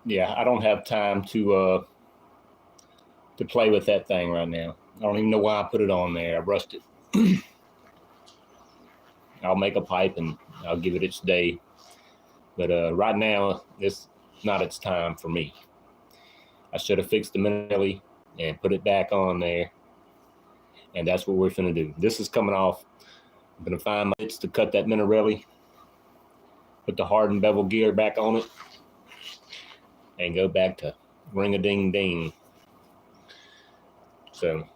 yeah, I don't have time to play with that thing right now. I don't even know why I put it on there. I rushed it. I'll make a pipe and I'll give it its day. But right now, it's not its time for me. I should have fixed the Minarelli and put it back on there. And that's what we're going to do. This is coming off. I'm going to find my bits to cut that Minarelli, put the hardened bevel gear back on it, and go back to ring-a-ding-ding. So,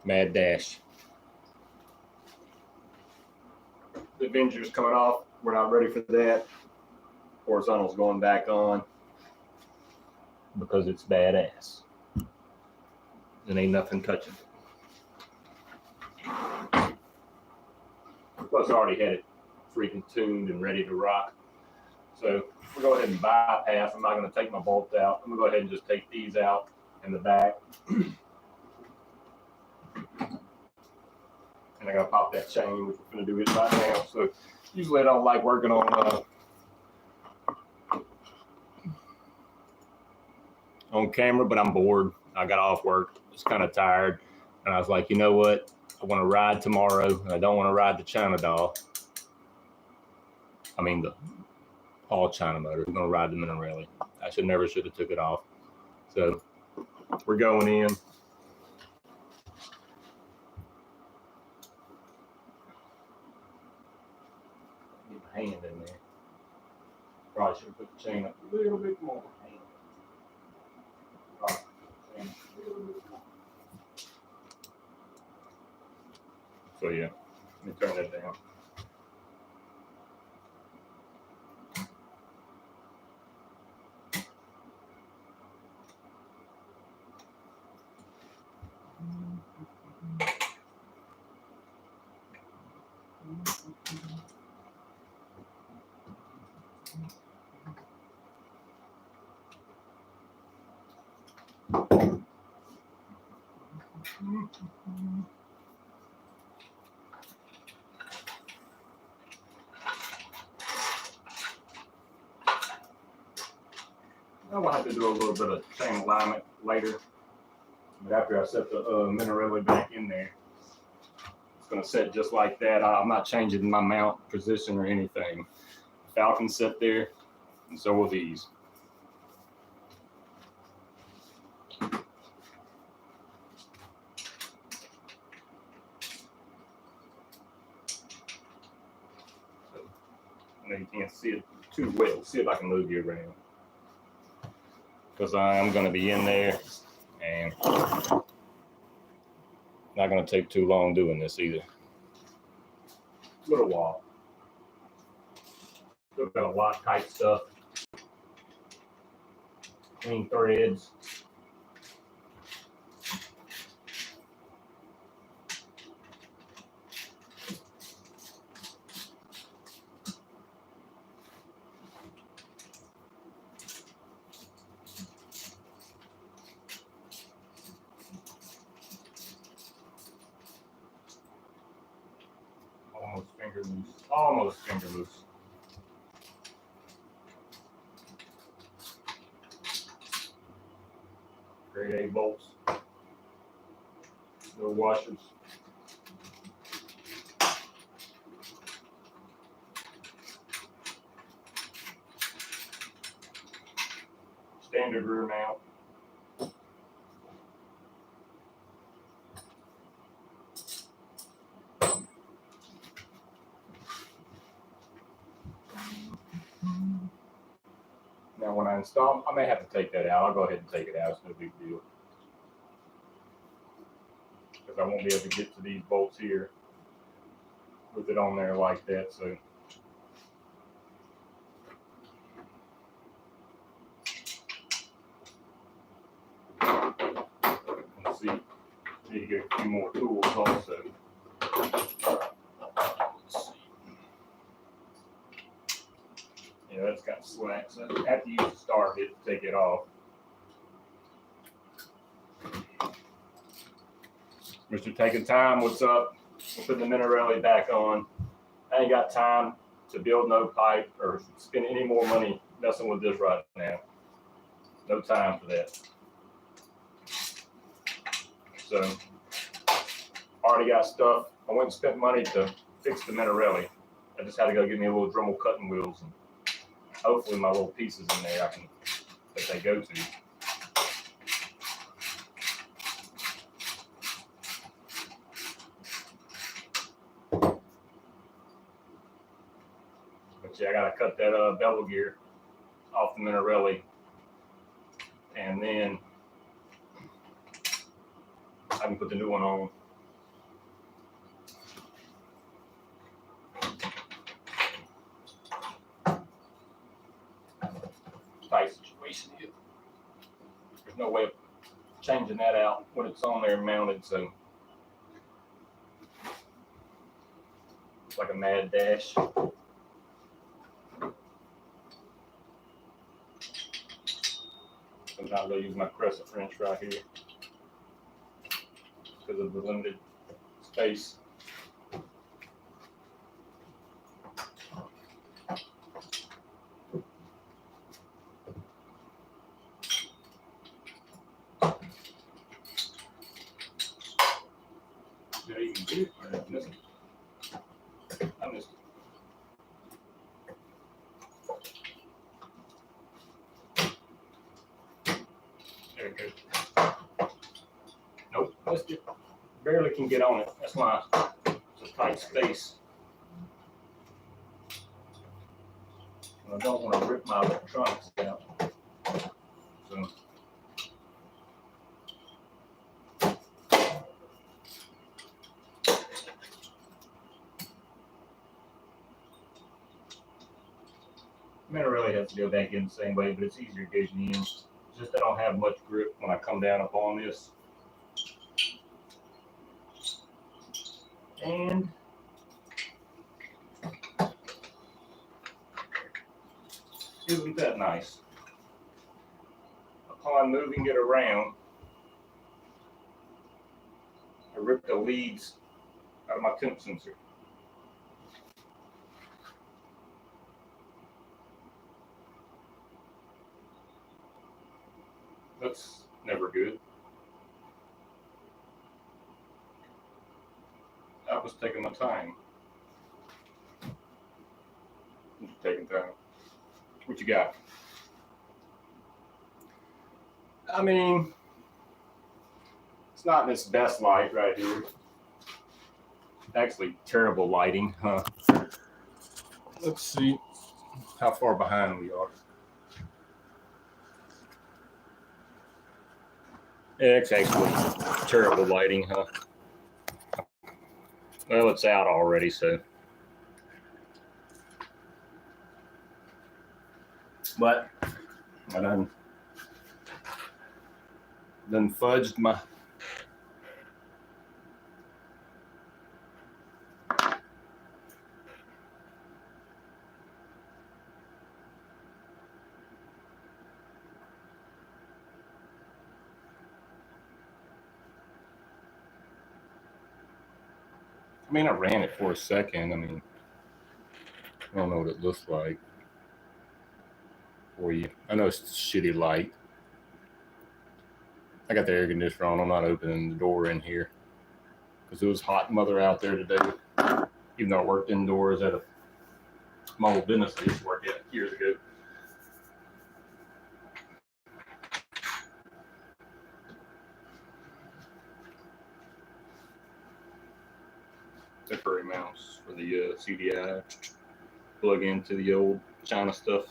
mad dash. The Avenger's coming off. We're not ready for that. Horizontal's going back on because it's badass. And ain't nothing touching it. Plus, I already had it freaking tuned and ready to rock. So we'll go ahead and bypass. I'm not going to take my bolts out. I'm going to go ahead and just take these out in the back. And I got to pop that chain, which we're going to do it right now. So usually I don't like working on camera, but I'm bored. I got off work. I was kind of tired. And I was like, you know what? I want to ride tomorrow, and I don't want to ride the China doll. I mean, the all China motor. We're going to ride the Minarelli. I should have took it off. So we're going in. Get my hand in there. Probably should have put the chain up a little bit more. So yeah, let me turn that down. I will have to do a little bit of chain alignment later, but after I set the Minarelli back in there, it's going to set just like that. I'm not changing my mount position or anything. Falcon set there, and so will these. I know you can't see it too well. See if I can move you around. Because I'm going to be in there and not going to take too long doing this either. A little while. Still got a lot of tight stuff. Clean threads. Almost finger loose. Almost finger loose. Grade A bolts. No washers. Standard rear mount. Now when I install, I may have to take that out. I'll go ahead and take it out. It's no big deal. Because I won't be able to get to these bolts here with it on there like that. So let's see. Need to get a few more tools also. Yeah, that's got slack, so I have to use the star bit to take it off. Mr. Taking Time, what's up? We're putting the Minarelli back on. I ain't got time to build no pipe or spend any more money messing with this right now. No time for that. So, already got stuff. I went and spent money to fix the Minarelli. I just had to go get me a little Dremel cutting wheels, and hopefully my little pieces in there that they go to. But yeah, I gotta cut that bevel gear off the Minarelli, and then I can put the new one on. Tight situation here. There's no way of changing that out when it's on there mounted, so it's like a mad dash. Sometimes I use my crescent wrench right here because of the limited space. Yeah, you can do it. I missed it. I missed it. There it goes. Nope, missed it. Barely can get on it. That's why it's a tight space. And I don't want to rip my electronics out. So. Minarelli has to go back in the same way, but it's easier gauging in. It's just I don't have much grip when I come down upon this. And isn't that nice? Upon moving it around, I ripped the leads out of my temp sensor. That's never good. I was taking my time. Taking time. What you got? I mean, it's not in its best light right here. Actually, terrible lighting, huh? Let's see how far behind we are. It's actually terrible lighting, huh? Well, it's out already, so. But I done fudged my. I mean, I ran it for a second. I mean, I don't know what it looks like for you. I know it's shitty light. I got the air conditioner on. I'm not opening the door in here because it was hot mother out there today. Even though I worked indoors at a small business I used to work at years ago. Temporary mounts for the CDI. Plug into the old China stuff.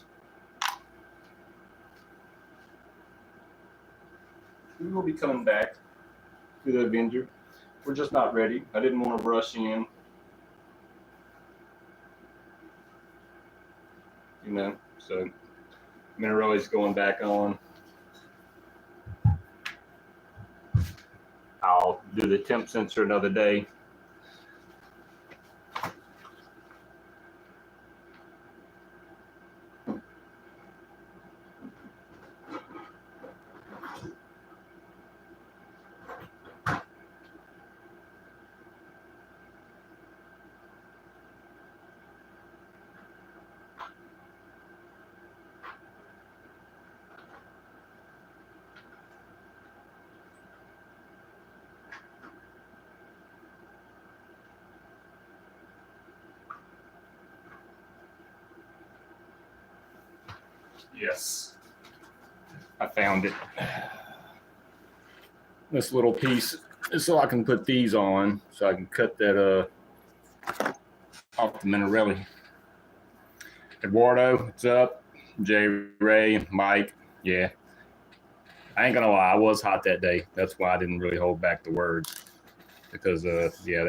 We will be coming back to the Avenger. We're just not ready. I didn't want to rush in. You know, so Minarelli's going back on. I'll do the temp sensor another day. Yes, I found it. This little piece is so I can put these on, so I can cut that off the Minarelli. Eduardo, what's up? Jay Ray, Mike, yeah. I ain't gonna lie, I was hot that day. That's why I didn't really hold back the words, because yeah,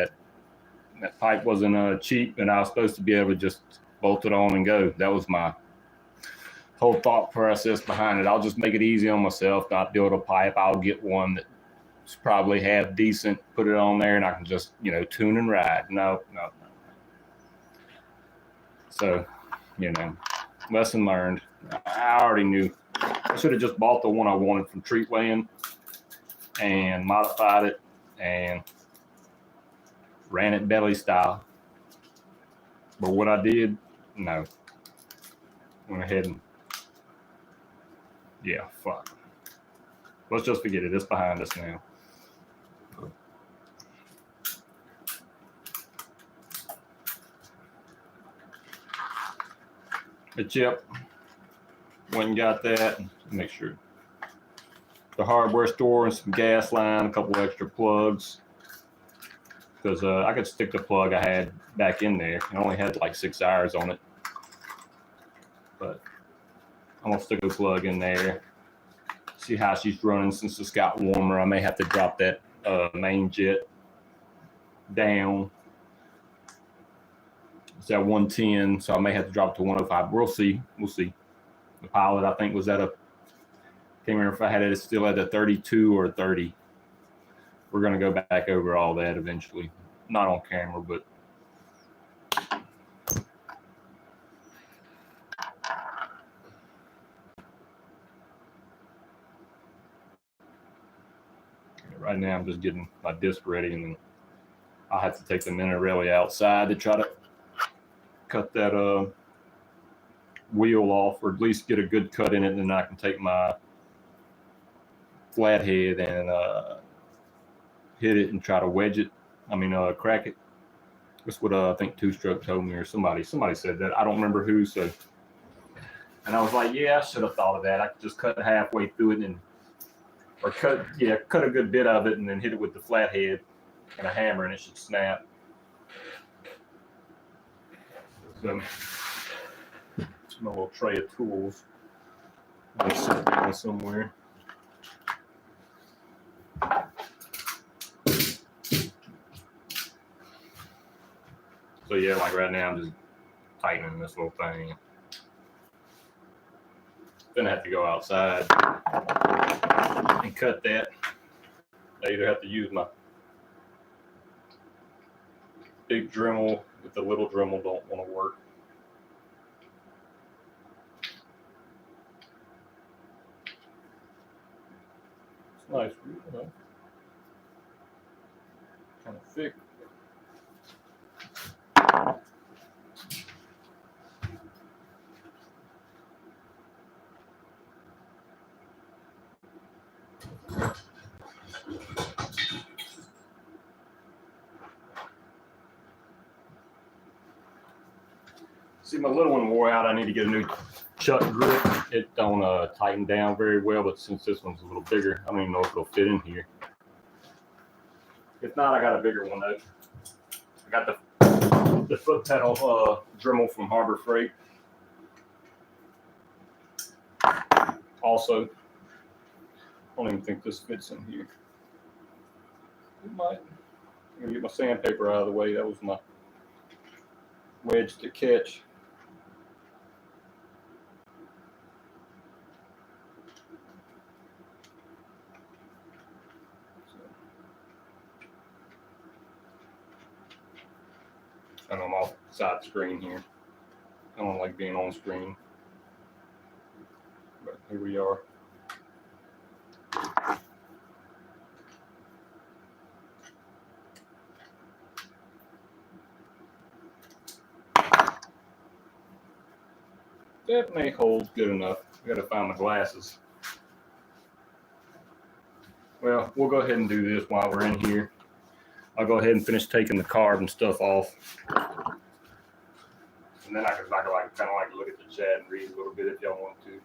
that pipe wasn't cheap, and I was supposed to be able to just bolt it on and go. That was my whole thought process behind it. I'll just make it easy on myself, not build a pipe. I'll get one that's probably half decent, put it on there, and I can just, you know, tune and ride. No. So, you know, lesson learned. I already knew. I should have just bought the one I wanted from Treatway and modified it and ran it belly style. But what I did, no. Went ahead and, yeah, fuck. Let's just forget it. It's behind us now. The chip, went and got that. Make sure. The hardware store and some gas line, a couple extra plugs. Because I could stick the plug I had back in there. I only had like 6 hours on it. But I'm going to stick a plug in there. See how she's running since it's got warmer. I may have to drop that main jet down. It's at 110, so I may have to drop it to 105. We'll see. The Pilot, I think, was at a, can't remember if I had it still at a 32 or 30. We're going to go back over all that eventually. Not on camera, but right now I'm just getting my disc ready, and then I'll have to take the Minarelli outside to try to cut that wheel off, or at least get a good cut in it, and then I can take my flathead and hit it and try to wedge it. Crack it. That's what I think Two Stroke told me, or somebody said that. I don't remember who. So, and I was like, yeah, I should have thought of that. I could just cut halfway through it or cut a good bit of it and then hit it with the flathead and a hammer, and it should snap. So, my little tray of tools. I'll sit down somewhere. So yeah, like right now I'm just tightening this little thing. Then I have to go outside and cut that. I either have to use my big Dremel, with the little Dremel don't want to work. It's nice, you know, kind of thick. See, my little one wore out. I need to get a new chuck grip. It don't tighten down very well, but since this one's a little bigger, I don't even know if it'll fit in here. If not, I got a bigger one though. I got the foot pedal Dremel from Harbor Freight. Also, I don't even think this fits in here. It might. I'm gonna get my sandpaper out of the way. That was my wedge to catch. And I'm off side screen here. I don't like being on screen, but here we are. That may hold good enough. I gotta find my glasses. Well, we'll go ahead and do this while we're in here. I'll go ahead and finish taking the carb and stuff off. And then I can kind of like look at the chat and read a little bit if y'all want to.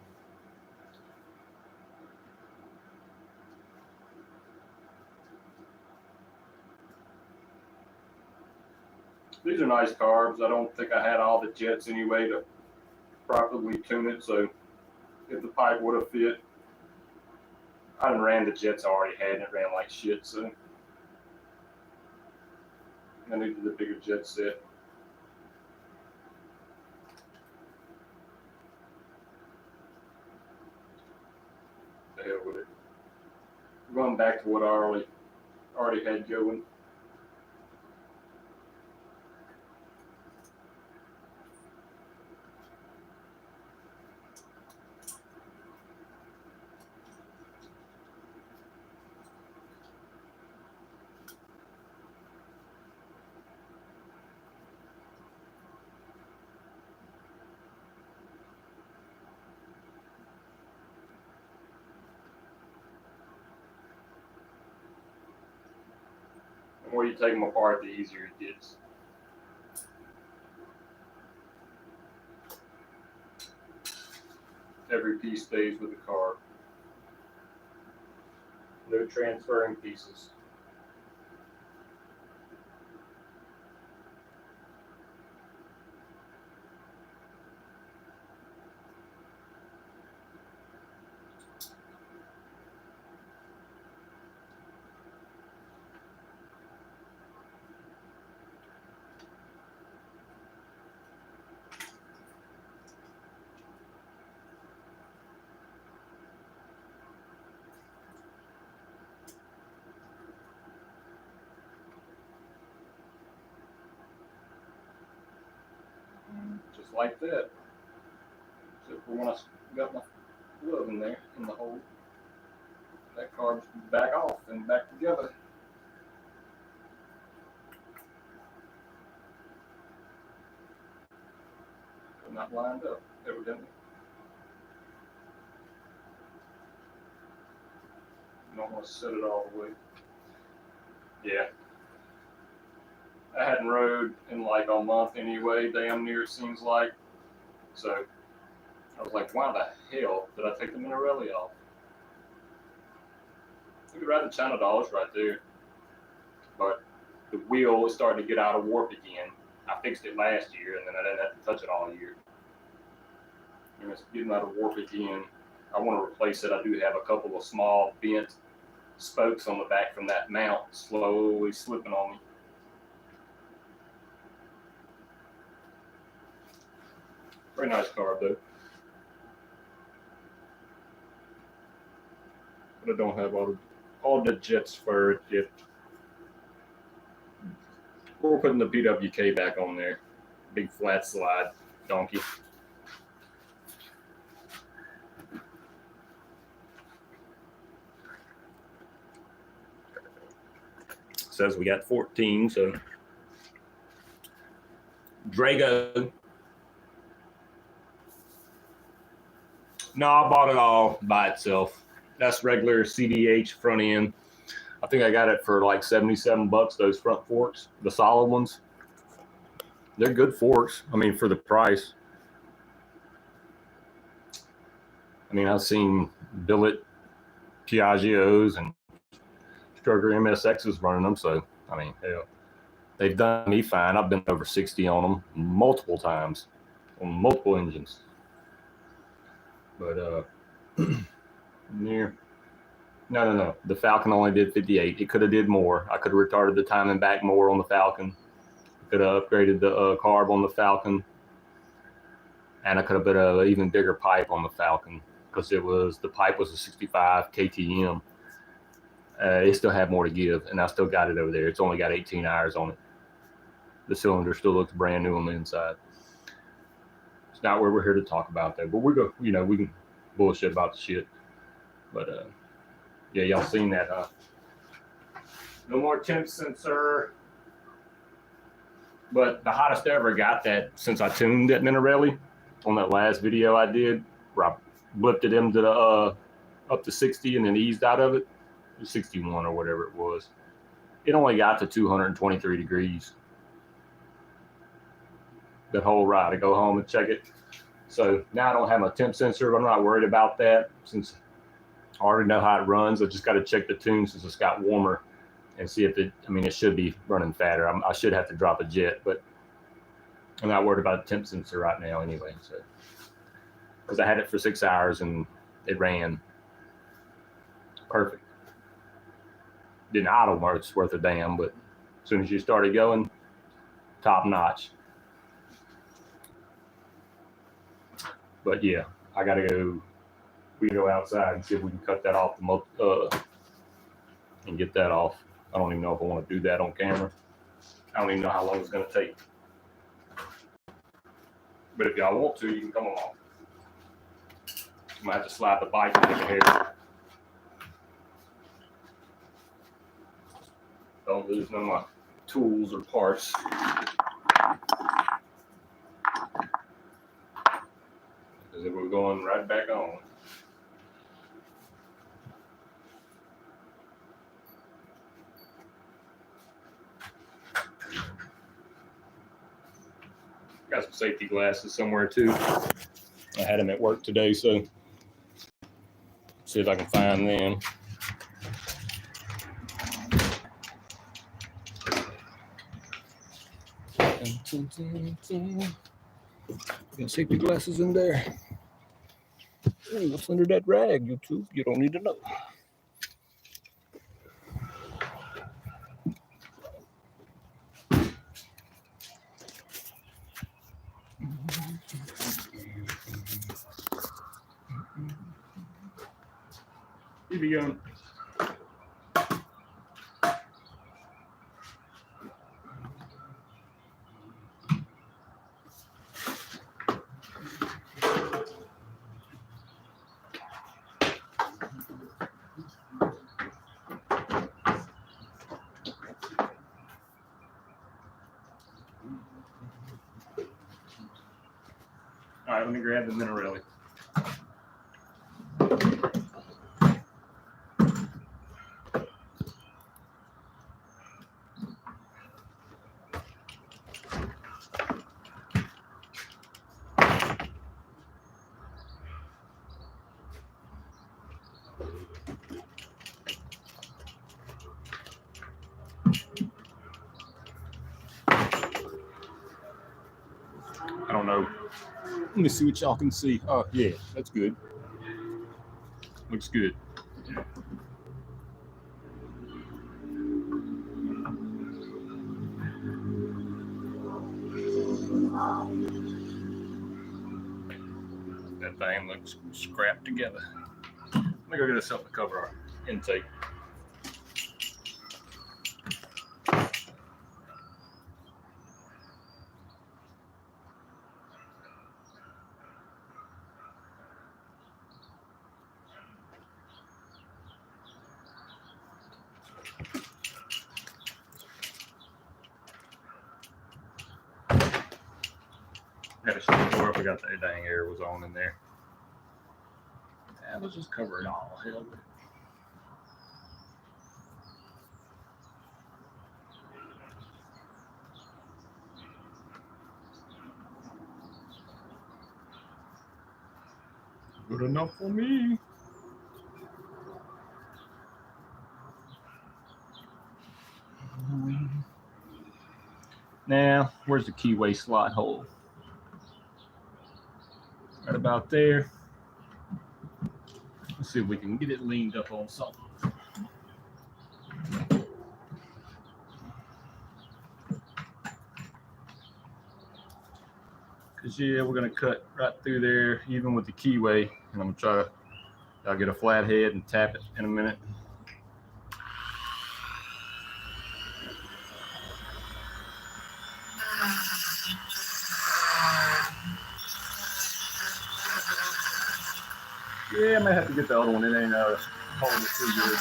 These are nice carbs. I don't think I had all the jets anyway to properly tune it, so if the pipe would have fit, I done ran the jets I already had and it ran like shit, so I needed the bigger jet set. The hell with it. Going back to what I already had going. The more you take them apart, the easier it gets. Every piece stays with the carb. No transferring pieces. Just like that. Except for when I got my glove in there, in the hole, that carb's back off and back together. But not lined up, evidently. You don't want to set it all the way. Yeah. I hadn't rode in like a month anyway, damn near it seems like. So I was like, why the hell did I take the Minarelli off? You could ride the China Dolls right there. But the wheel is starting to get out of warp again. I fixed it last year and then I didn't have to touch it all year. And it's getting out of warp again. I want to replace it. I do have a couple of small bent spokes on the back from that mount slowly slipping on me. Very nice carb though. But I don't have all the jets for it yet. We're putting the PWK back on there. Big flat slide donkey. Says we got 14, so Drago. No, I bought it all by itself. That's regular CDH front end. I think I got it for like 77 bucks, those front forks, the solid ones. They're good forks, I mean, for the price. I mean, I've seen Billet Piaggios and Stroger MSXs running them, so, I mean, hell, they've done me fine. I've been over 60 on them multiple times, on multiple engines. But, no. The Falcon only did 58. It could have did more. I could have retarded the timing back more on the Falcon. Could have upgraded the carb on the Falcon. And I could have put an even bigger pipe on the Falcon because the pipe was a 65 KTM. It still had more to give, and I still got it over there. It's only got 18 hours on it. The cylinder still looks brand new on the inside. It's not where we're here to talk about that, but we can bullshit about the shit. But yeah, y'all seen that, huh? No more temp sensor. But the hottest I ever got that since I tuned that Minarelli on that last video I did, where I blipped it into the up to 60 and then eased out of it, 61 or whatever it was. It only got to 223 degrees. That whole ride, I go home and check it. So now I don't have a temp sensor, but I'm not worried about that since I already know how it runs. I just got to check the tune since it's got warmer and see if it should be running fatter. I should have to drop a jet, but I'm not worried about the temp sensor right now anyway. So, because I had it for 6 hours and it ran perfect. Didn't idle much worth a damn, but as soon as you started going, top notch. But yeah, I gotta go. We can go outside and see if we can cut that off and get that off. I don't even know if I want to do that on camera. I don't even know how long it's gonna take. But if y'all want to, you can come along. I might have to slide the bike in the hair. Don't lose none of my tools or parts. Because we're going right back on. Got some safety glasses somewhere too. I had them at work today, so see if I can find them. Got safety glasses in there. Hey, what's under that rag, YouTube? You don't need to know. Keep it going. All right, let me grab the Minarelli. I don't know. Let me see what y'all can see. Oh, yeah, that's good. Looks good. That thing looks scrapped together. Let me go get us something to cover our intake. Had to shut the door. I forgot that dang air was on in there. Yeah, let's just cover it all. Hell. Good enough for me. Now, where's the keyway slot hole? Right about there. Let's see if we can get it leaned up on something. Cause yeah, we're gonna cut right through there, even with the keyway, and I'm gonna try to. I'll get a flat head and tap it in a minute. Yeah, I may have to get the other one. It ain't holding it too good.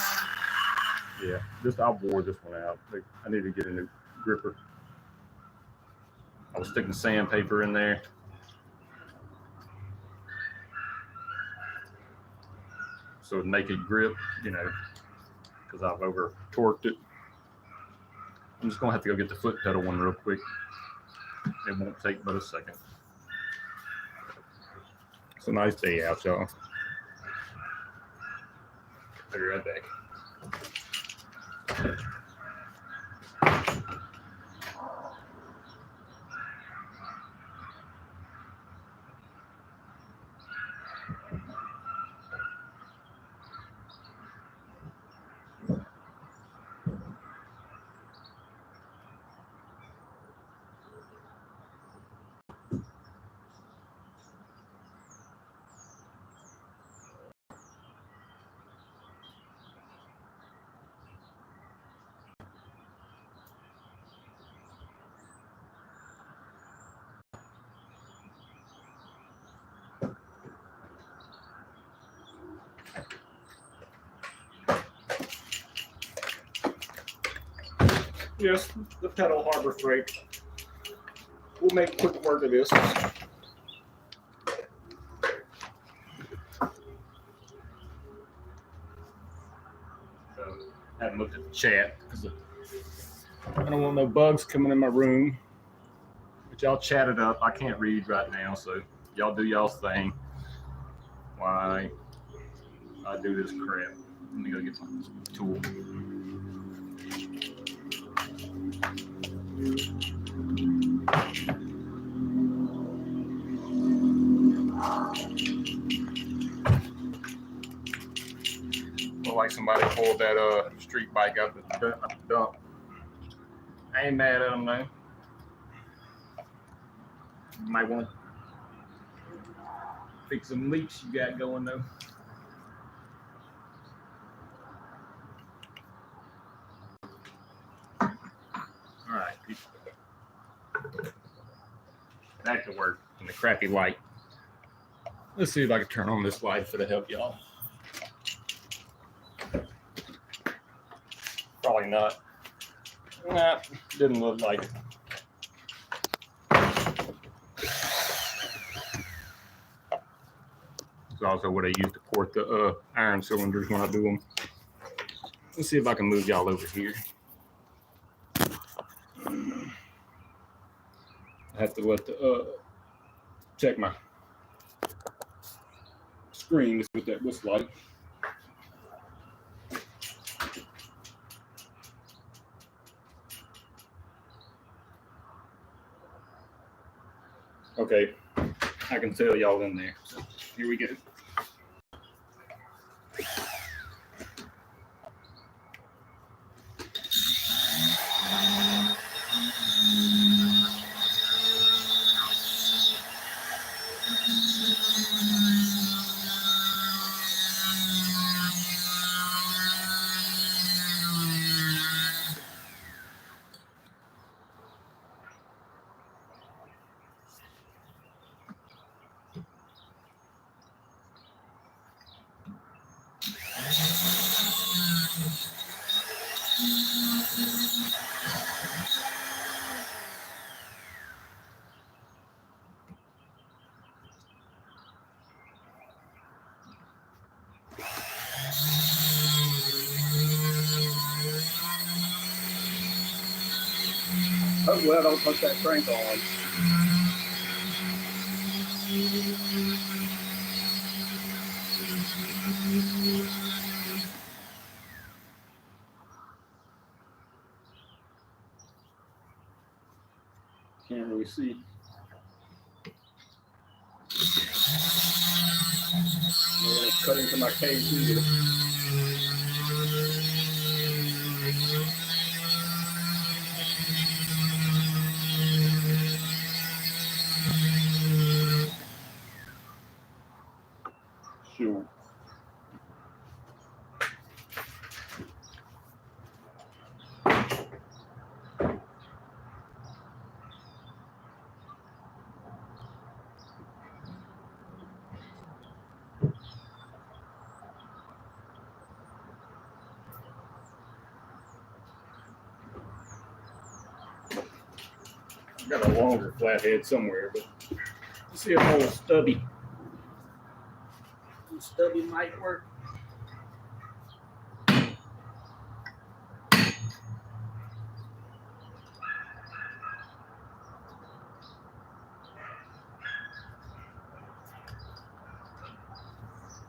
Yeah, I wore this one out. I need to get a new gripper. I was sticking sandpaper in there. So it'd make it grip, because I've over torqued it. I'm just gonna have to go get the foot pedal one real quick. It won't take but a second. It's a nice day out, y'all. I'll be right back. Yes, the pedal Harbor Freight. We'll make quick work of this. So, I haven't looked at the chat because I don't want no bugs coming in my room. But y'all chat it up. I can't read right now, so y'all do y'all's thing. Why I do this crap. Let me go get my tool. Look like somebody pulled that street bike out the dump. I ain't mad at them though. You might want to fix some leaks you got going though. All right, people. Back to work in the crappy light. Let's see if I can turn on this light for to help y'all. Probably not. Nah, didn't look like it. It's also what I use to port the iron cylinders when I do them. Let's see if I can move y'all over here. I have to let the check my screen to see what that looks like. Okay, I can tell y'all in there. So here we go. Hopefully I don't put that crank on. Can't really see. I'm going to cut into my cage either. Sure. Got a longer flathead somewhere, but let's see if a little stubby might work.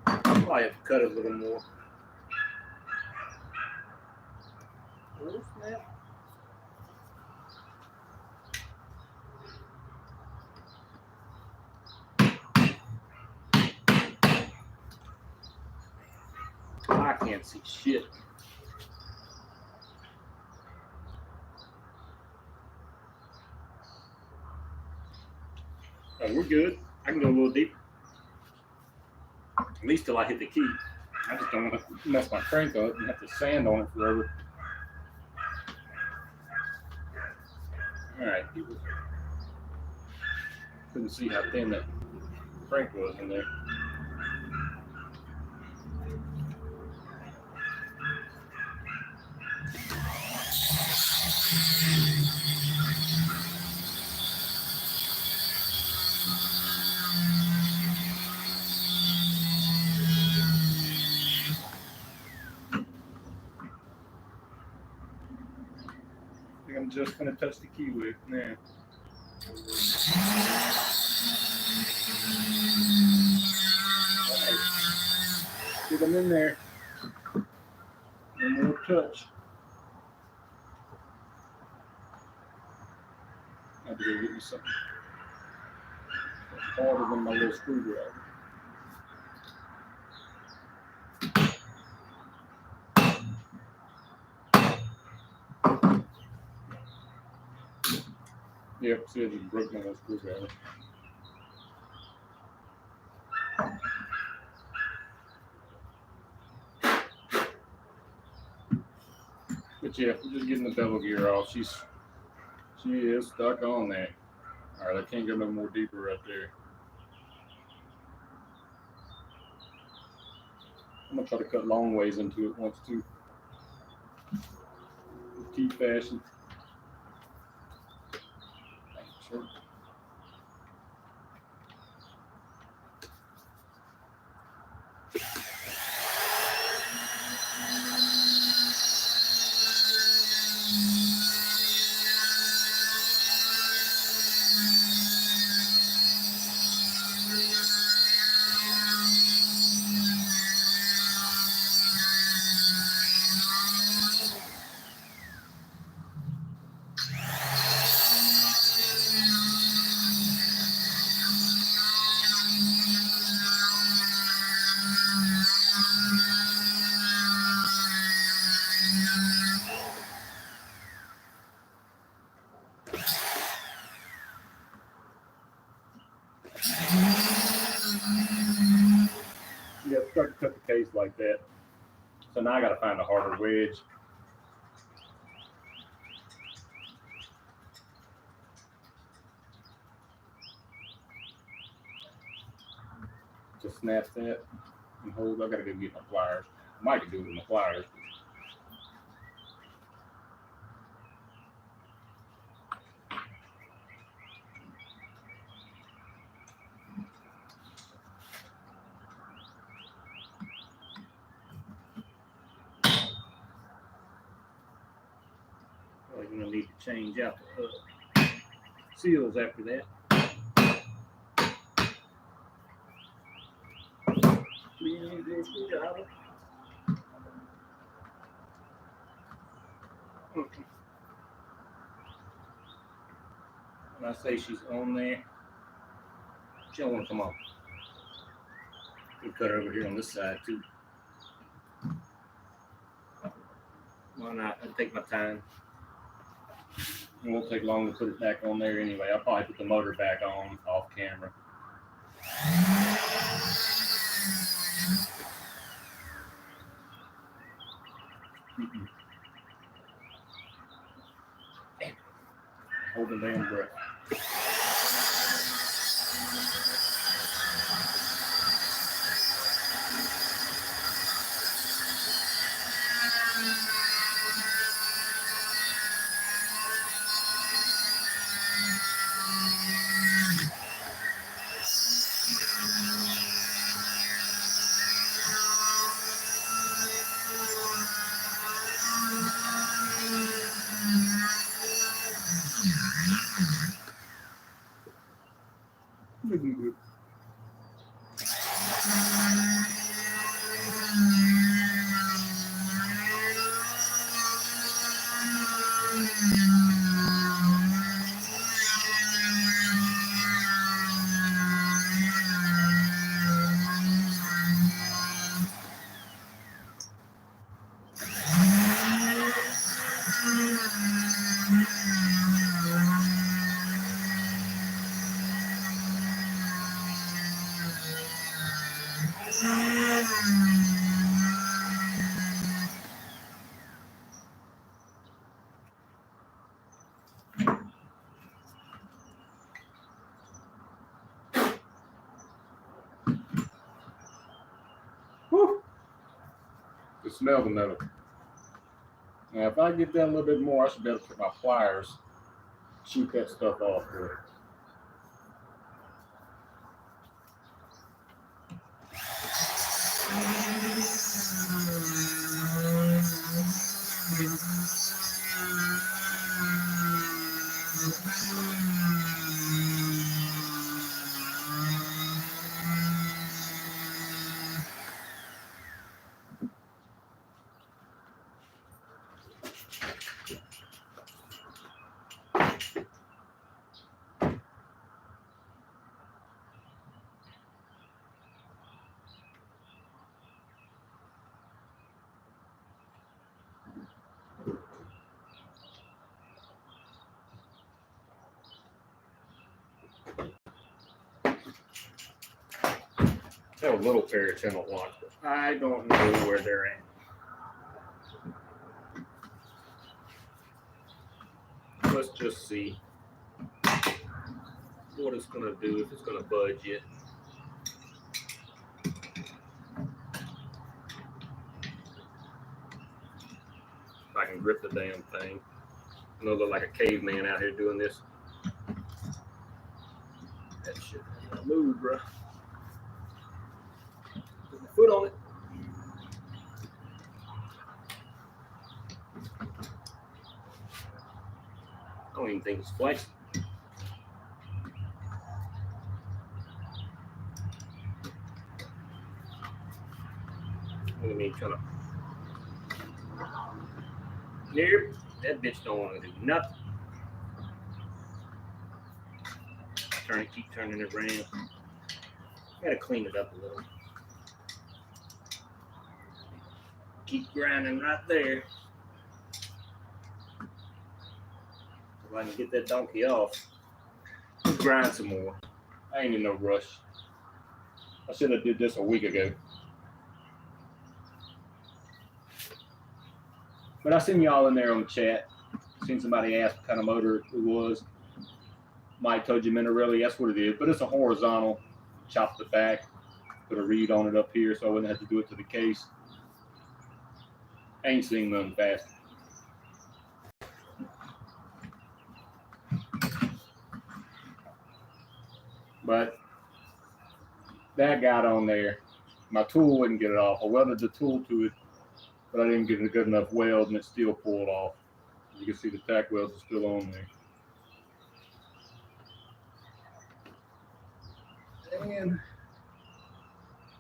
Probably have to cut it a little more. Oh, snap. I can't see shit. Oh, we're good. I can go a little deeper. At least till I hit the key. I just don't want to mess my crank up and have to sand on it forever. All right, people. Couldn't see how thin that crank was in there. I think I'm just going to touch the key with now. Right. Get them in there. One more touch. I have to go get me something harder than my little screwdriver. Yep, see, I just broke my little screwdriver. But yeah, we're just getting the bevel gear off. She is stuck on there. All right, I can't go no more deeper right there. I'm gonna try to cut long ways into it once too. Teeth fashion. Sure. Yep, start to cut the case like that. So now I got to find a harder wedge. To snap that and hold. I got to go get my pliers. I might do it with my pliers. Probably going to need to change out the seals after that. When I say she's on there, she don't want to come off. We'll cut her over here on this side too. Why not? I'll take my time. It won't take long to put it back on there anyway. I'll probably put the motor back on off camera. Hold the damn breath. Good. Whew. Just smell the metal. Now, if I get that a little bit more, I should be able to put my pliers, shoot that stuff off with. I have a little pair of channel locks, but I don't know where they're at. Let's just see what it's going to do, if it's going to budge yet. If I can grip the damn thing. I know I look like a caveman out here doing this. That shit ain't gonna move, bro. Put my foot on it. I don't even think it's flexing. Look at me trying to. Nope, that bitch don't want to do nothing. Keep turning it around. Gotta clean it up a little. Keep grinding right there. If I can get that donkey off, grind some more. I ain't in no rush. I should have did this a week ago. But I seen y'all in there on the chat. Seen somebody ask what kind of motor it was. Mike told you Minarelli, that's what it is. But it's a horizontal. Chop the back. Put a reed on it up here so I wouldn't have to do it to the case. Ain't seen nothing fast. But that got on there. My tool wouldn't get it off. I welded the tool to it, but I didn't get a good enough weld and it still pulled off. You can see the tack welds are still on there. And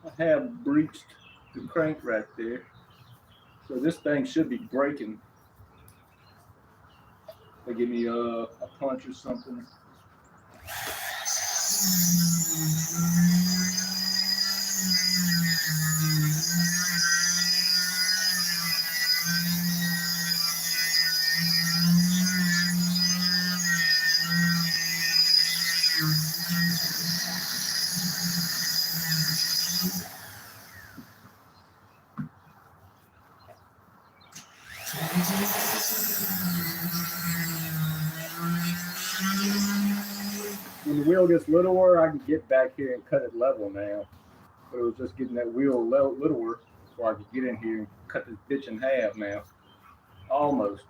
I have breached the crank right there. So this thing should be breaking. They give me a punch or something. When the wheel gets littler, I can get back here and cut it level now. But it was just getting that wheel littler before I could get in here and cut this bitch in half now. Almost.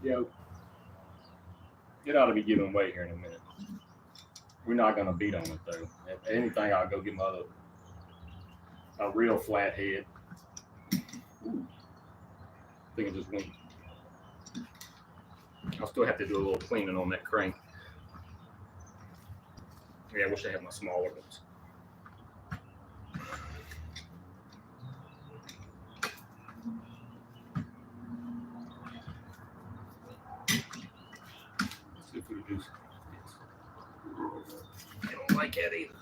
Yo, it ought to be giving way here in a minute. We're not gonna beat on it though. If anything, I'll go get my other, a real flat head. Ooh. I think it just went. I'll still have to do a little cleaning on that crank. Yeah, I wish I had my smaller ones. Let's see reduce this. I don't like that either.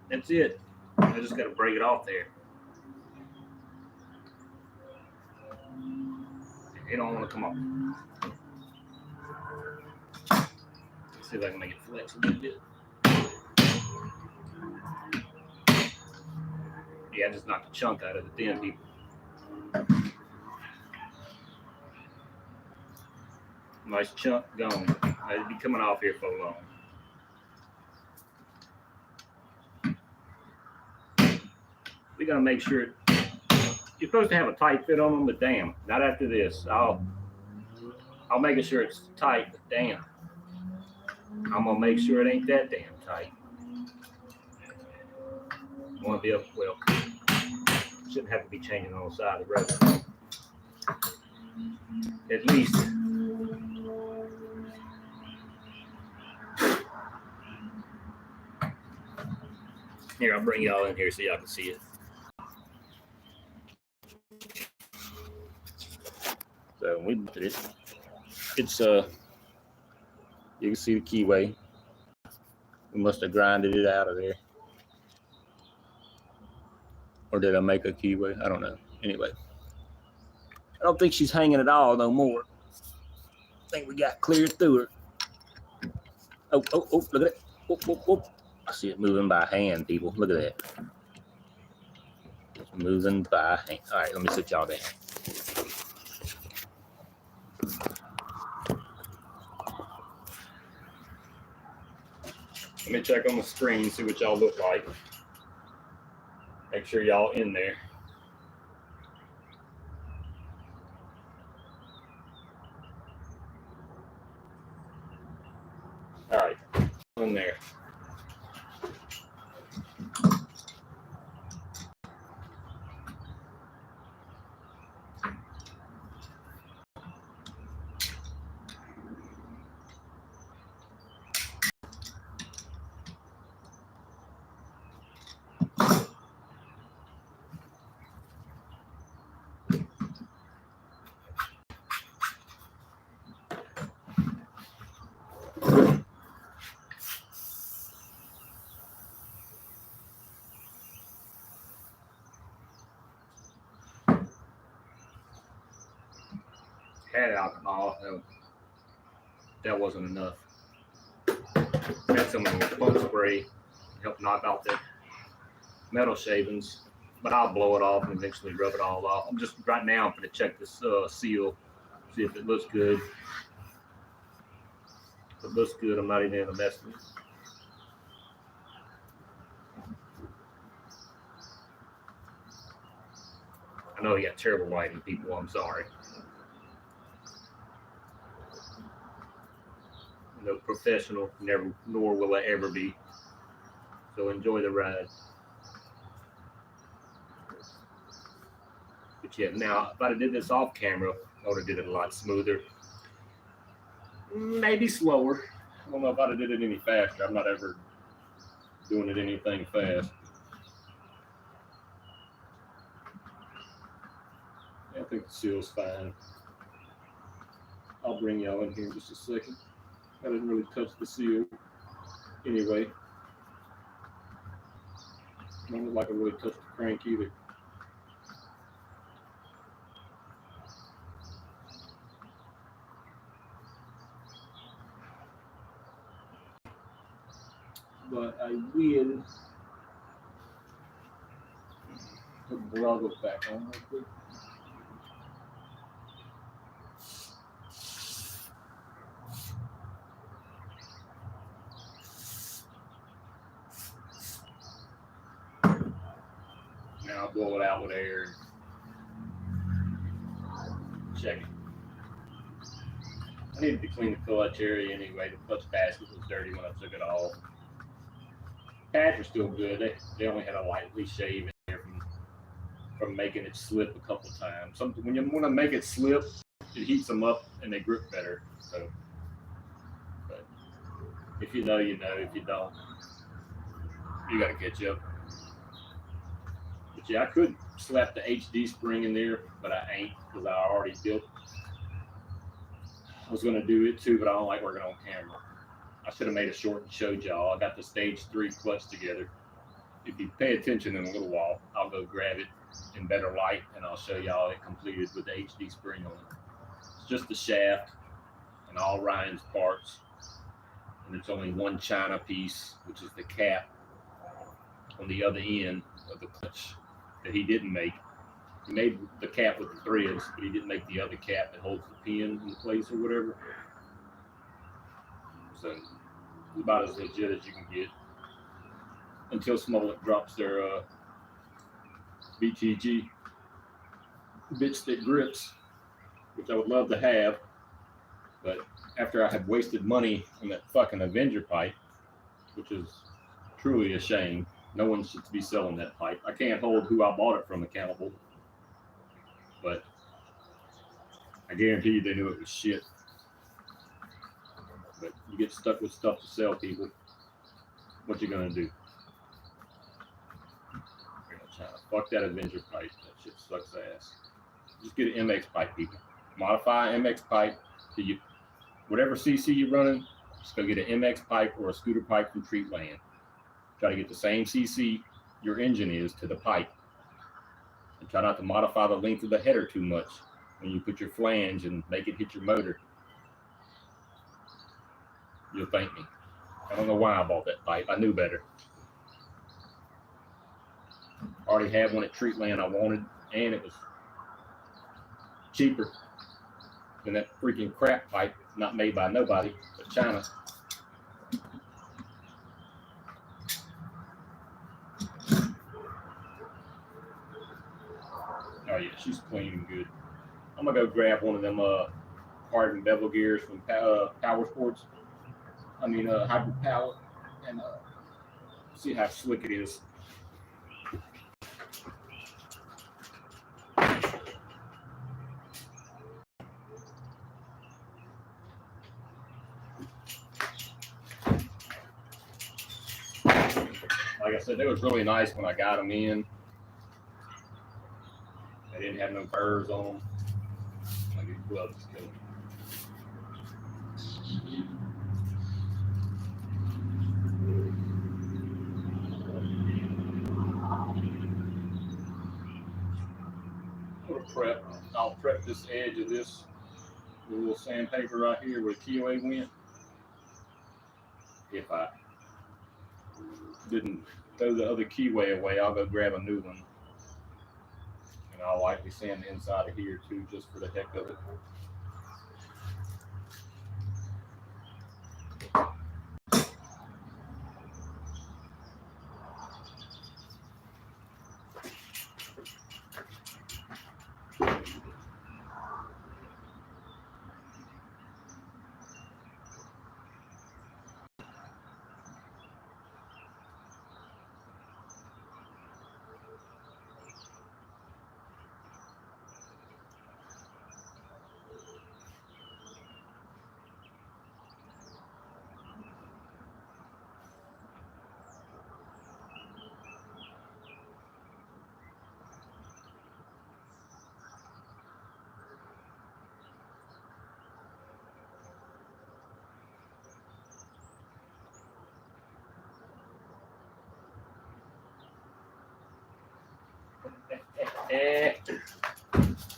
That's it. I just got to break it off there. It don't want to come off. See if I can make it flex a little bit. Yeah, I just knocked a chunk out of the thin people. Nice chunk gone. It'd be coming off here for long. We gotta make sure you're supposed to have a tight fit on them, but damn, not after this. I'll make sure it's tight, but damn, I'm gonna make sure it ain't that damn tight. Want to be up well. Shouldn't have to be changing on the side of the road. At least. Here, I'll bring y'all in here so y'all can see it. So we did it. It's you can see the keyway. We must have grinded it out of there. Or did I make a keyway? I don't know. Anyway. I don't think she's hanging at all no more. I think we got cleared through her. Oh, look at it. Oh. I see it moving by hand, people. Look at that. It's moving by hand. All right, let me sit y'all down. Let me check on the screen, see what y'all look like. Make sure y'all in there. All right, in there. Had alcohol. That wasn't enough. Had some of the bump spray help knock out the metal shavings, but I'll blow it off and eventually rub it all off. I'm just right now I'm going to check this seal, see if it looks good. If it looks good, I'm not even going to mess with it. I know you got terrible lighting, people. I'm sorry. No professional, never, nor will I ever be. So enjoy the ride. But yeah, now if I did this off camera, I would have did it a lot smoother. Maybe slower. I don't know if I'd have did it any faster. I'm not ever doing it anything fast. Yeah, I think the seal's fine. I'll bring y'all in here in just a second. I didn't really touch the seal anyway. I don't look like I really touched the crank either. But I will put the goggles back on real quick. Now I'll blow it out with air. Check it. I needed to clean the clutch area anyway. The clutch basket was dirty when I took it off. Pads were still good. They only had a lightly shave in there from making it slip a couple times. When you want to make it slip, it heats them up and they grip better. So, but If you know, you know. If you don't, you got to catch up. But yeah, I could slap the HD spring in there, but I ain't because I already built. I was going to do it too, but I don't like working on camera. I should have made a short and showed y'all. I got the stage 3 clutch together. If you pay attention in a little while, I'll go grab it in better light and I'll show y'all it completed with the HD spring on it. It's just the shaft and all Ryan's parts. And there's only one China piece, which is the cap on the other end of the clutch that he didn't make. He made the cap with the threads, but he didn't make the other cap that holds the pin in place or whatever. So it's about as legit as you can get until Smollett drops their BTG bit stick grips, which I would love to have, but after I had wasted money on that fucking Avenger pipe, which is truly a shame. No one should be selling that pipe. I can't hold who I bought it from accountable, but I guarantee you they knew it was shit. But you get stuck with stuff to sell people, what you gonna do? You're gonna try to fuck that Avenger pipe. That shit sucks ass. Just get an MX pipe, people. Modify an MX pipe to you. Whatever CC you're running, just go get an MX pipe or a scooter pipe from Treatland. Try to get the same CC your engine is to the pipe. And try not to modify the length of the header too much when you put your flange and make it hit your motor. You'll thank me. I don't know why I bought that pipe. I knew better. I already had one at Treatland I wanted, and it was cheaper than that freaking crap pipe, not made by nobody but China. Oh yeah, she's clean and good. I'm gonna go grab one of them carbon bevel gears from Power Sports. Hybrid Power, and see how slick it is. Like I said, they was really nice when I got them in. They didn't have no burrs on them. Like these gloves is killing me. I'll prep this edge of this little sandpaper right here where the keyway went. If I didn't throw the other keyway away, I'll go grab a new one. And I'll likely sand the inside of here too, just for the heck of it.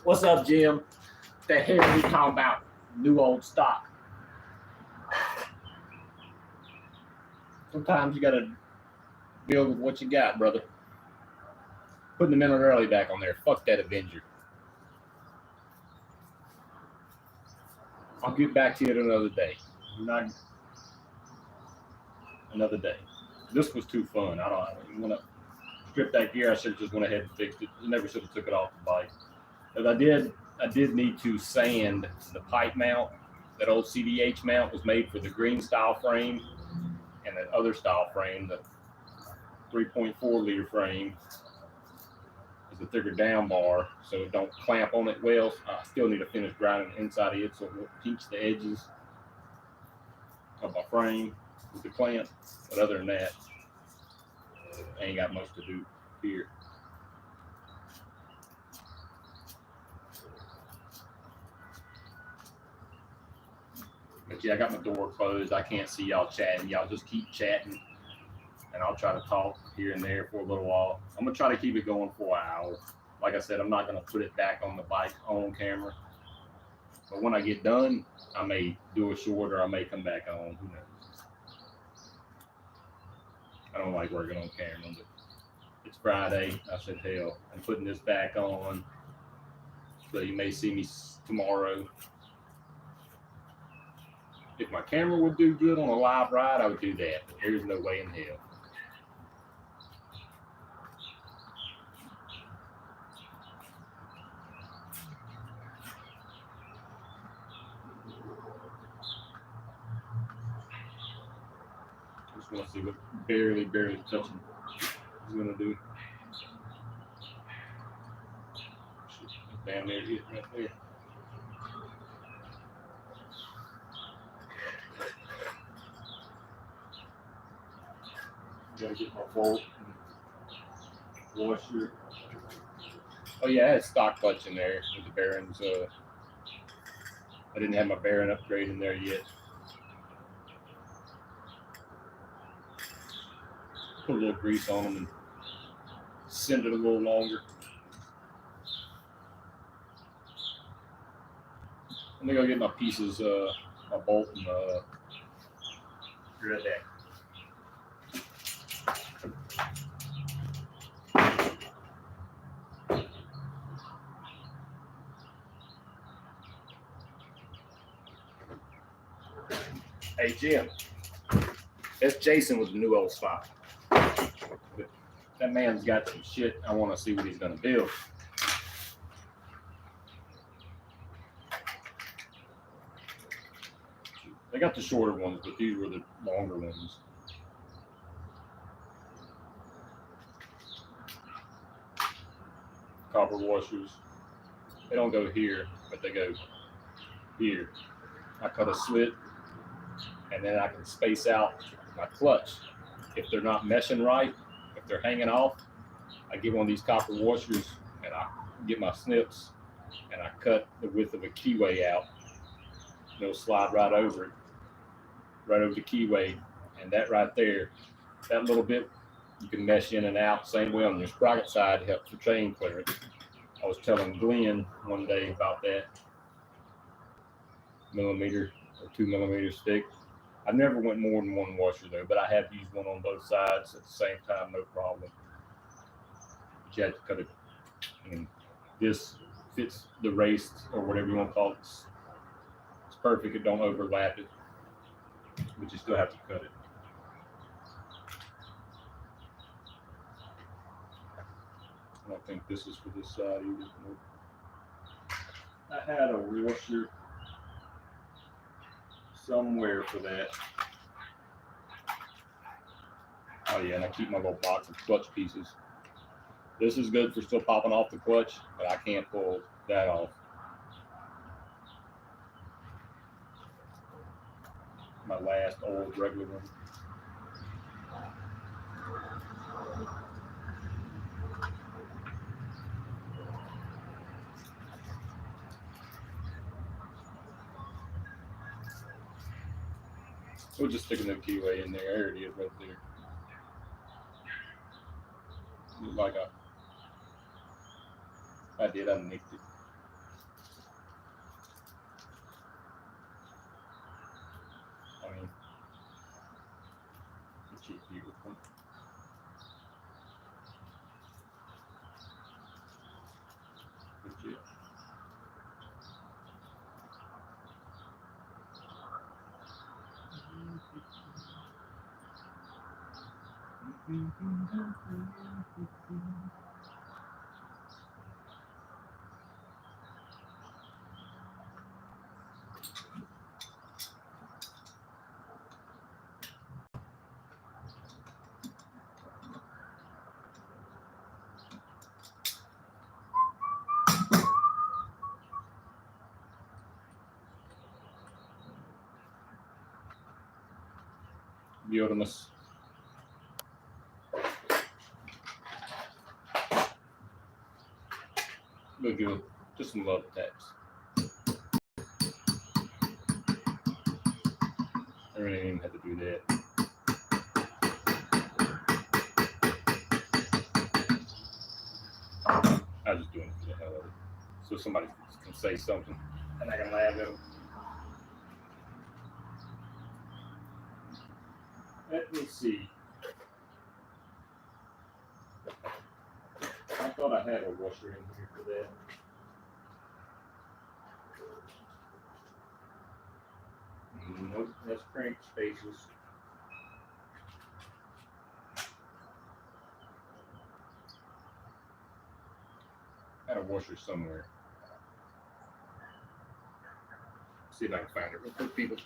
What's up, Jim? The hell are we talking about? New old stock. Sometimes you gotta build with what you got, brother. Putting the Minarelli back on there. Fuck that Avenger. I'll get back to it another day. Another day. This was too fun. I want to strip that gear. I should have just went ahead and fixed it. I never should have took it off the bike. But I did need to sand the pipe mount. That old CDH mount was made for the green style frame, and that other style frame, the 3.4 liter frame, is a thicker down bar, so it don't clamp on it well. I still need to finish grinding the inside of it so it won't pinch the edges of my frame. with the clamp. But other than that, I ain't got much to do here. But yeah, I got my door closed. I can't see y'all chatting. Y'all just keep chatting, and I'll try to talk here and there for a little while. I'm gonna try to keep it going for an hour. Like I said, I'm not gonna put it back on the bike on camera. But when I get done, I may do a short or I may come back on. Who knows? I don't like working on camera, but it's Friday. I said, hell, I'm putting this back on. So you may see me tomorrow. If my camera would do good on a live ride, I would do that. But there's no way in hell. Just want to see what barely touching is going to do. Damn near it right there. Gotta get my bolt and washer. Oh yeah, I had stock clutch in there with the bearings. I didn't have my bearing upgrade in there yet. Put a little grease on them and send it a little longer. Let me go get my pieces, my bolt and right there. Hey Jim, that's Jason with the new old spot. That man's got some shit. I want to see what he's gonna build. They got the shorter ones, but these were the longer ones. Copper washers. They don't go here, but they go here. I cut a slit, and then I can space out my clutch. If they're not meshing right, if they're hanging off, I get one of these copper washers, and I get my snips, and I cut the width of a keyway out. And it'll slide right over the keyway, and that right there, that little bit, you can mesh in and out. Same way on your sprocket side, helps for chain clearance. I was telling Glenn one day about that 1mm or 2mm stick. I never went more than one washer though, but I have used one on both sides at the same time, no problem. But you have to cut it. And this fits the race or whatever you want to call it. It's perfect. It don't overlap it, but you still have to cut it. I don't think this is for this side either. I had a washer somewhere for that. Oh yeah, and I keep my little box of clutch pieces. This is good for still popping off the clutch, but I can't pull that off. My last old regular one. We'll just stick a new keyway in there. There it is right there. Look like I nicked it. I mean, it's a cheap beautiful. Legit. Yodamus. We'll give it just some love taps. I really didn't even have to do that. I was just doing it for the hell of it. So somebody can say something and I can laugh at them. Let me see. I thought I had a washer in here for that. Nope, that's crank spaces. I had a washer somewhere. See if I can find it real quick, people.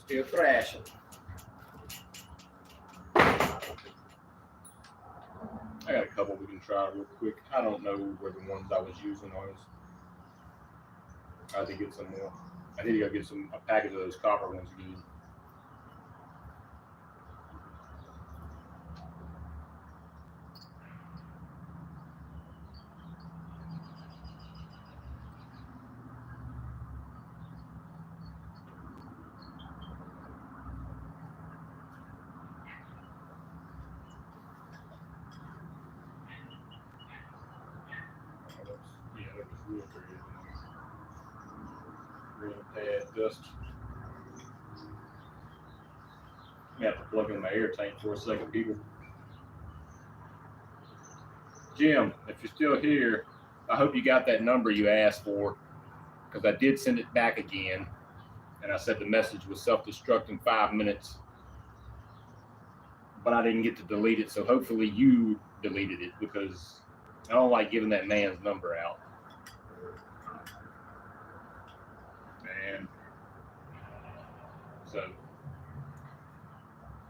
Still thrashing. I got a couple we can try real quick. I don't know where the ones I was using are. I have to get some more. I need to go get a package of those copper ones again. Yeah, that was real pretty. Real bad dust. I have to plug in my air tank for a second, people. Jim, if you're still here, I hope you got that number you asked for, because I did send it back again, and I said the message was self-destruct in 5 minutes, but I didn't get to delete it, so hopefully you deleted it, because I don't like giving that man's number out. And so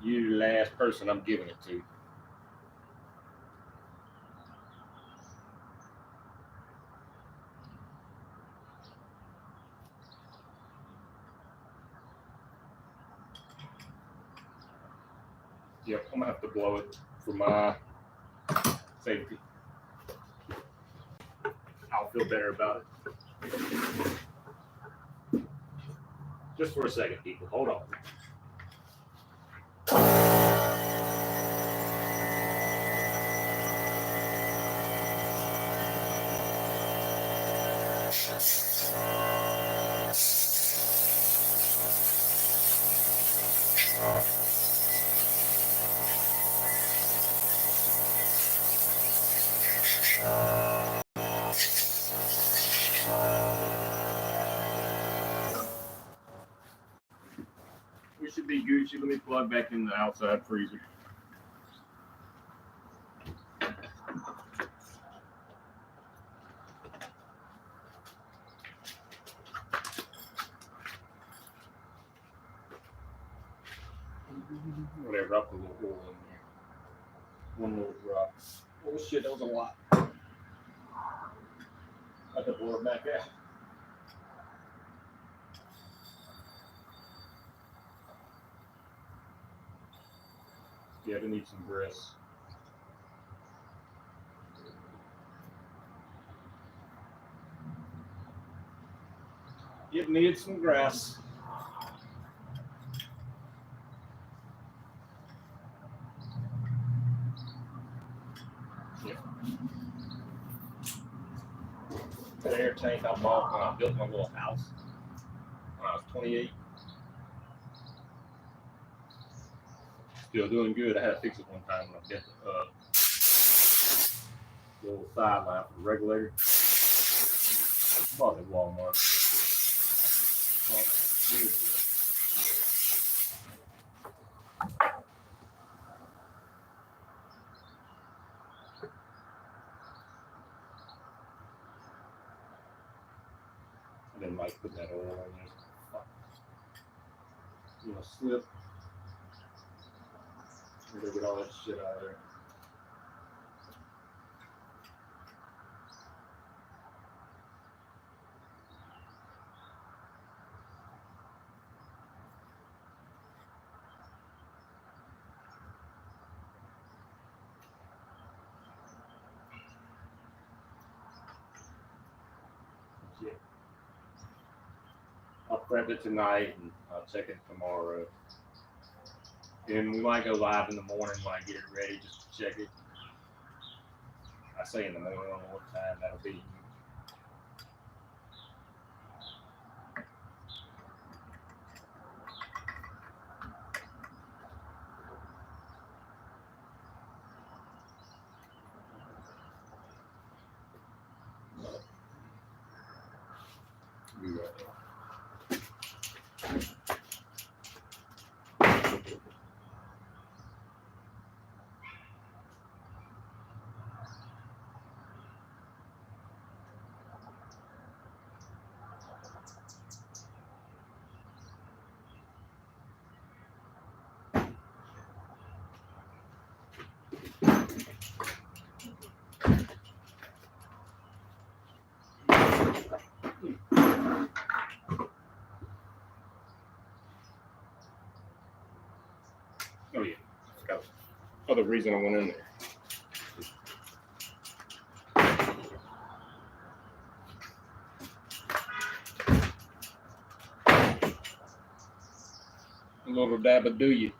you're the last person I'm giving it to. Yep, I'm gonna have to blow it for my safety. I'll feel better about it. Just for a second, people. Hold on. We should be Gucci. Let me plug back in the outside freezer. Whatever, I'll put a little oil in there. One little drop. Oh shit, that was a lot. I have to blow it back out. Yeah, I need some grease. It needs some grass. That air tank I bought when I built my little house when I was 28. Still doing good. I had to fix it one time when I bent the little sideline for the regulator. Bought it at Walmart. I didn't like putting that oil on there. You know, slip. We're gonna get all that shit out of there. Yeah. I'll prep it tonight and I'll check it tomorrow. And we might go live in the morning when I get it ready just to check it. I say in the morning, I don't know what time that'll be. Be right there. Oh yeah, got other reason I went in there. A little dab of do you.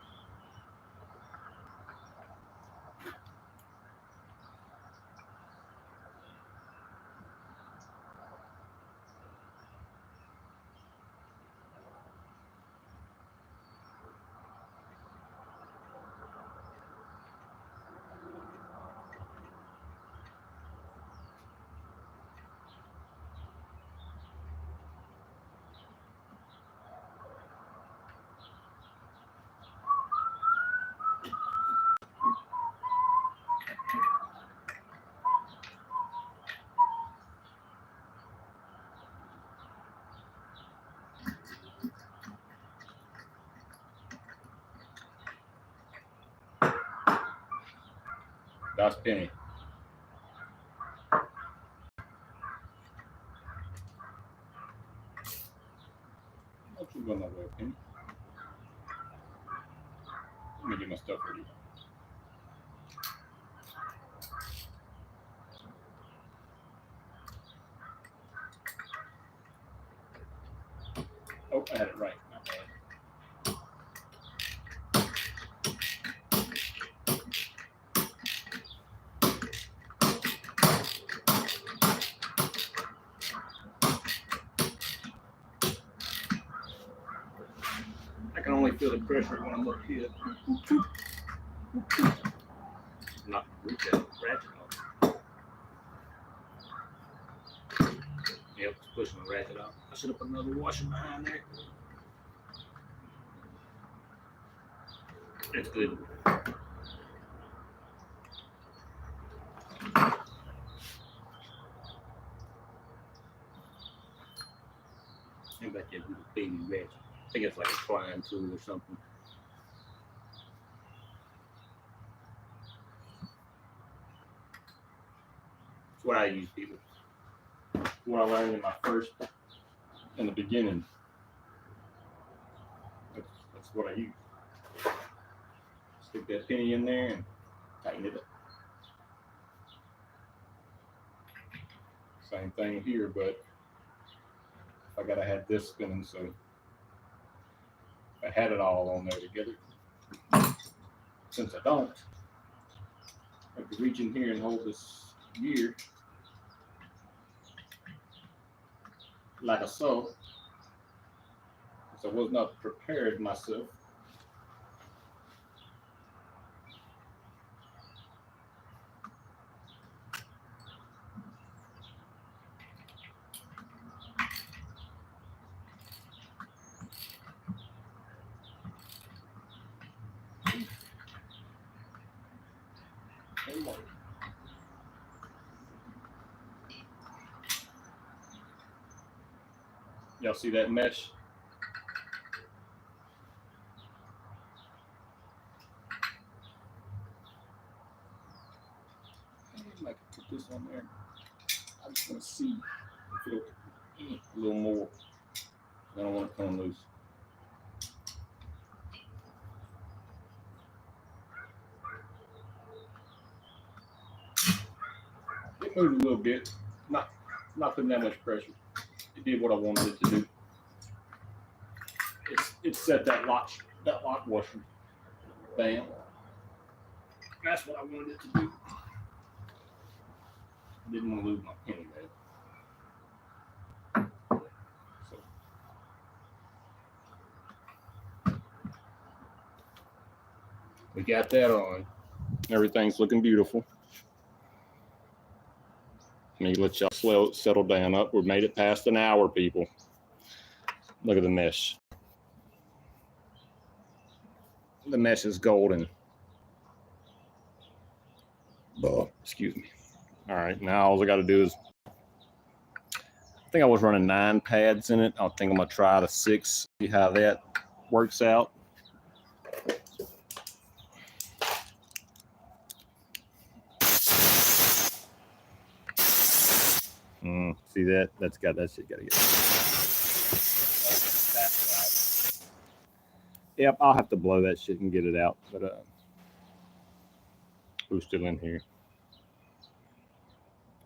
That's Penny. Don't you go nowhere, Penny. Let me get my stuff ready. Oh, I had it right. Not bad. I can only feel the pressure when I'm up here. Not reach that ratchet off. Yep, it's pushing the ratchet off. I should have put another washer behind there. That's good. Maybe I can do the baby ratchet. I think it's like a twine tool or something. That's what I use, people. What I learned in the beginning. That's what I use. Stick that penny in there and tighten it up. Same thing here, but I gotta have this spinning, so I had it all on there together. Since I don't, I have to reach in here and hold this gear. like so. So I was not prepared myself. Y'all see that mesh? I might put this on there. I just want to see if it'll a little more. I don't want to come loose. It moved a little bit. Not putting that much pressure. It did what I wanted it to do. It set that lock washer. Bam. That's what I wanted it to do. Didn't want to lose my penny there. So we got that on. Everything's looking beautiful. Let me let y'all settle down up. We've made it past an hour, people. Look at the mesh. The mesh is golden. Oh, excuse me. All right, now all I got to do is, I think I was running 9 pads in it. I think I'm going to try the 6, see how that works out. See that? That shit got to get. Yep, I'll have to blow that shit and get it out. But who's still in here?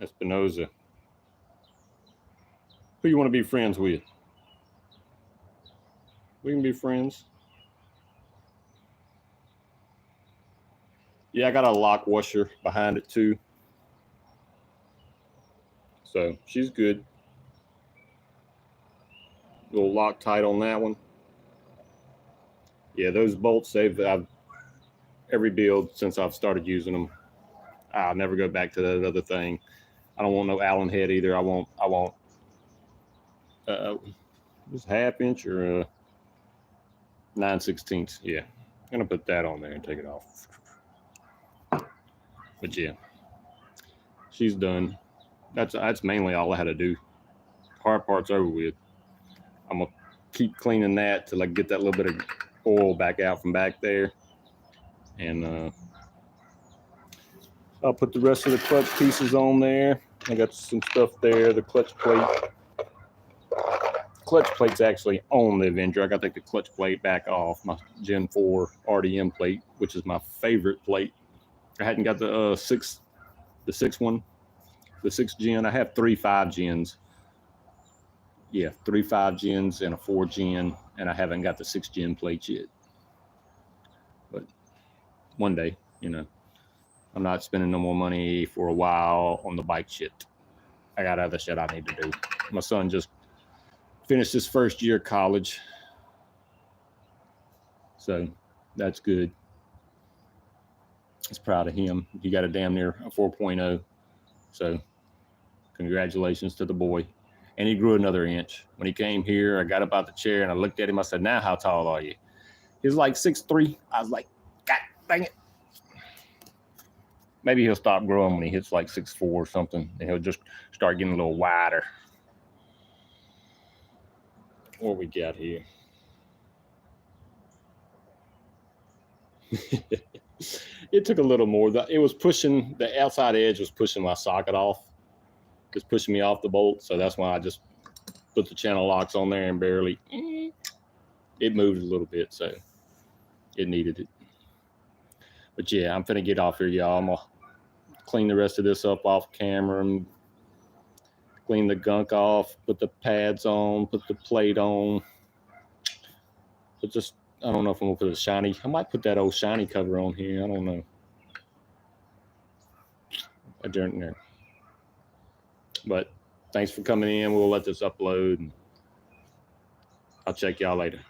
Espinoza. Who you want to be friends with? We can be friends. Yeah, I got a lock washer behind it too. So she's good. Little Loctite on that one. Yeah, those bolts, I've every build since I've started using them. I'll never go back to that other thing. I don't want no Allen head either. I want just 1/2 inch or 9/16. Yeah, I'm gonna put that on there and take it off. But yeah, she's done. That's mainly all I had to do. Hard part's over with. I'm gonna keep cleaning that till I get that little bit of oil back out from back there, and I'll put the rest of the clutch pieces on there. I got some stuff there. The clutch plate. Clutch plate's actually on the Avenger. I got to take the clutch plate back off my Gen 4 RDM plate, which is my favorite plate. I hadn't got the 6 one. The 6 gen. I have 3 5 gens. Yeah, 3 5 gens and a 4 gen, and I haven't got the 6 gen plates yet. But one day, you know, I'm not spending no more money for a while on the bike shit. I got other shit I need to do. My son just finished his first year of college, so that's good. I was proud of him. He got a damn near a 4.0. So congratulations to the boy. And he grew another inch. When he came here, I got up out the chair and I looked at him. I said, "Now how tall are you?" He was like 6'3". I was like, God dang it. Maybe he'll stop growing when he hits like 6'4" or something, and he'll just start getting a little wider. What we got here? It took a little more. It was pushing, the outside edge was pushing my socket off. It's pushing me off the bolt, so that's why I just put the channel locks on there and barely, it moved a little bit, so it needed it. But yeah, I'm finna get off here, y'all. I'm gonna clean the rest of this up off camera and clean the gunk off, put the pads on, put the plate on. But just, I don't know if I'm gonna put a shiny, I might put that old shiny cover on here, I don't know. I don't know. But Thanks for coming in. We'll let this upload. And I'll check y'all later.